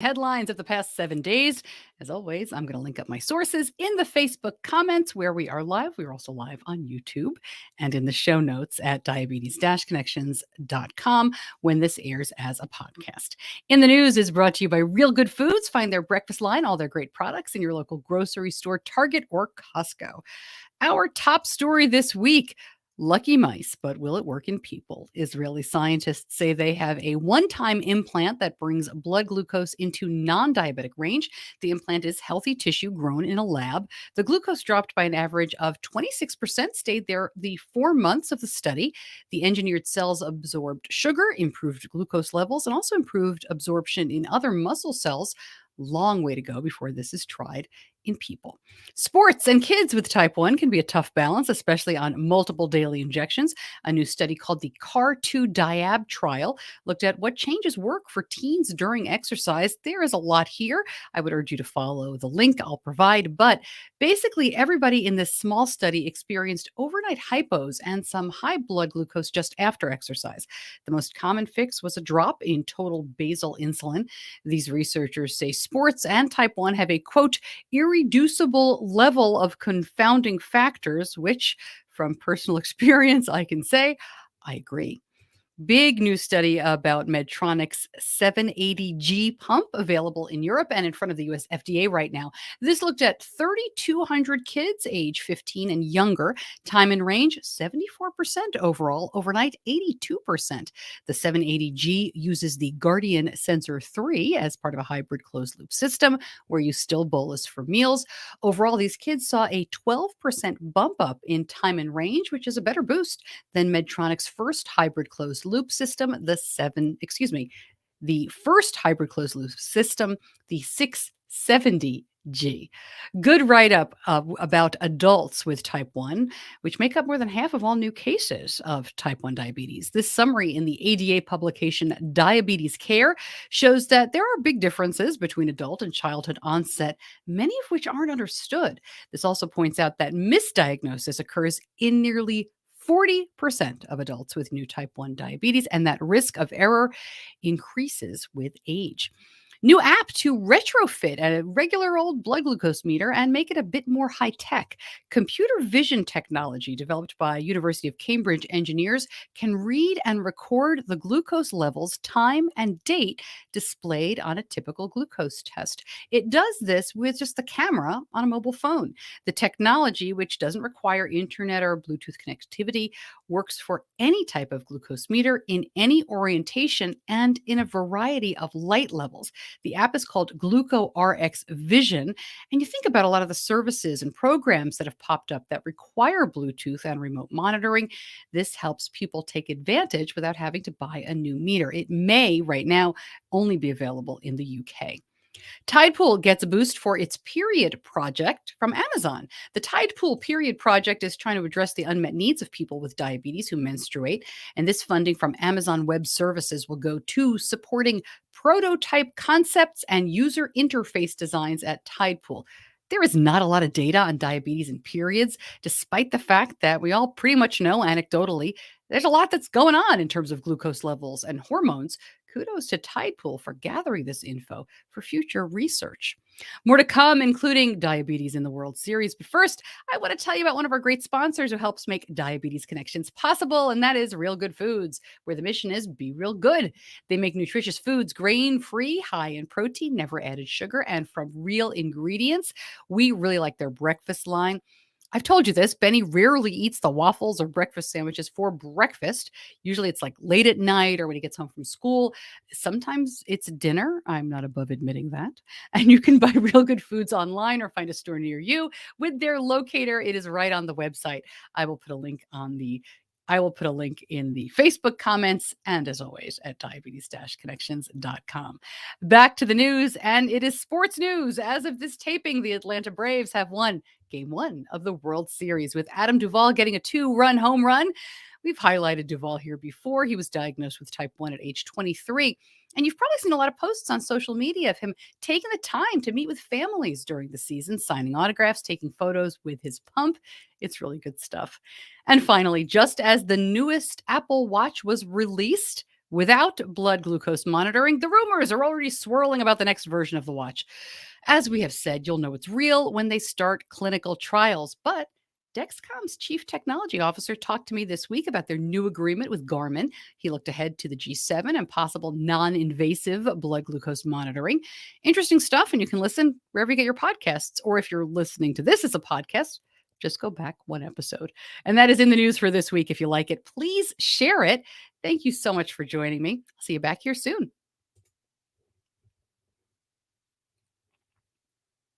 Headlines of the past 7 days. As always, I'm going to link up my sources in the Facebook comments where we are live. We're also live on YouTube and in the show notes at diabetes-connections.com when this airs as a podcast. In the News is brought to you by Real Good Foods. Find their breakfast line, all their great products in your local grocery store, Target, or Costco. Our top story this week: lucky mice, but will it work in people? Israeli scientists say they have a one-time implant that brings blood glucose into non-diabetic range. The implant is healthy tissue grown in a lab. The glucose dropped by an average of 26%, stayed there the 4 months of the study. The engineered cells absorbed sugar, improved glucose levels, and also improved absorption in other muscle cells. Long way to go before this is tried in people. Sports and kids with type 1 can be a tough balance, especially on multiple daily injections. A new study called the CAR2 Diab trial looked at what changes work for teens during exercise. There is a lot here. I would urge you to follow the link I'll provide. But basically, everybody in this small study experienced overnight hypos and some high blood glucose just after exercise. The most common fix was a drop in total basal insulin. These researchers say sports and type 1 have a, quote, irreducible level of confounding factors, which, from personal experience, I can say I agree. Big new study about Medtronic's 780G pump available in Europe and in front of the US FDA right now. This looked at 3,200 kids age 15 and younger. Time in range, 74% overall. Overnight, 82%. The 780G uses the Guardian Sensor 3 as part of a hybrid closed loop system where you still bolus for meals. Overall, these kids saw a 12% bump up in time in range, which is a better boost than Medtronic's first hybrid closed loop system, the first hybrid closed loop system, the 670G. Good write up about adults with type 1, which make up more than half of all new cases of type 1 diabetes. This summary in the ADA publication Diabetes Care shows that there are big differences between adult and childhood onset, many of which aren't understood. This also points out that misdiagnosis occurs in nearly 40% of adults with new type 1 diabetes, and that risk of error increases with age. New app to retrofit a regular old blood glucose meter and make it a bit more high tech. Computer vision technology developed by University of Cambridge engineers can read and record the glucose levels, time, and date displayed on a typical glucose test. It does this with just the camera on a mobile phone. The technology, which doesn't require internet or Bluetooth connectivity, works for any type of glucose meter in any orientation and in a variety of light levels. The app is called GlucoRx Vision. And you think about a lot of the services and programs that have popped up that require Bluetooth and remote monitoring. This helps people take advantage without having to buy a new meter. It may right now only be available in the UK. Tidepool gets a boost for its Period project from Amazon. The Tidepool Period project is trying to address the unmet needs of people with diabetes who menstruate, and this funding from Amazon Web Services will go to supporting prototype concepts and user interface designs at Tidepool. There is not a lot of data on diabetes and periods, despite the fact that we all pretty much know anecdotally there's a lot that's going on in terms of glucose levels and hormones. Kudos to Tidepool for gathering this info for future research. More to come, including diabetes in the World Series. But first, I want to tell you about one of our great sponsors who helps make Diabetes Connections possible, and that is Real Good Foods, where the mission is be real good. They make nutritious foods, grain-free, high in protein, never added sugar, and from real ingredients. We really like their breakfast line. I've told you this. Benny rarely eats the waffles or breakfast sandwiches for breakfast. Usually it's like late at night or when he gets home from school. Sometimes it's dinner. I'm not above admitting that. And you can buy Real Good Foods online or find a store near you with their locator. It is right on the website. I will put a link in the Facebook comments and, as always, at diabetes-connections.com. Back to the news, and it is sports news. As of this taping, the Atlanta Braves have won Game 1 of the World Series with Adam Duvall getting a 2-run home run. We've highlighted Duvall here before. He was diagnosed with type 1 at age 23. And you've probably seen a lot of posts on social media of him taking the time to meet with families during the season, signing autographs, taking photos with his pump. It's really good stuff. And finally, just as the newest Apple Watch was released, Without blood glucose monitoring, the rumors are already swirling about the next version of the watch. As we have said, you'll know it's real when they start clinical trials. But Dexcom's chief technology officer talked to me this week about their new agreement with Garmin. He looked ahead to the G7 and possible non invasive blood glucose monitoring. Interesting stuff, and you can listen wherever you get your podcasts. Or if you're listening to this as a podcast, just go back one episode. And that is in the news for this week. If you like it, please share it. Thank you so much for joining me. I'll see you back here soon.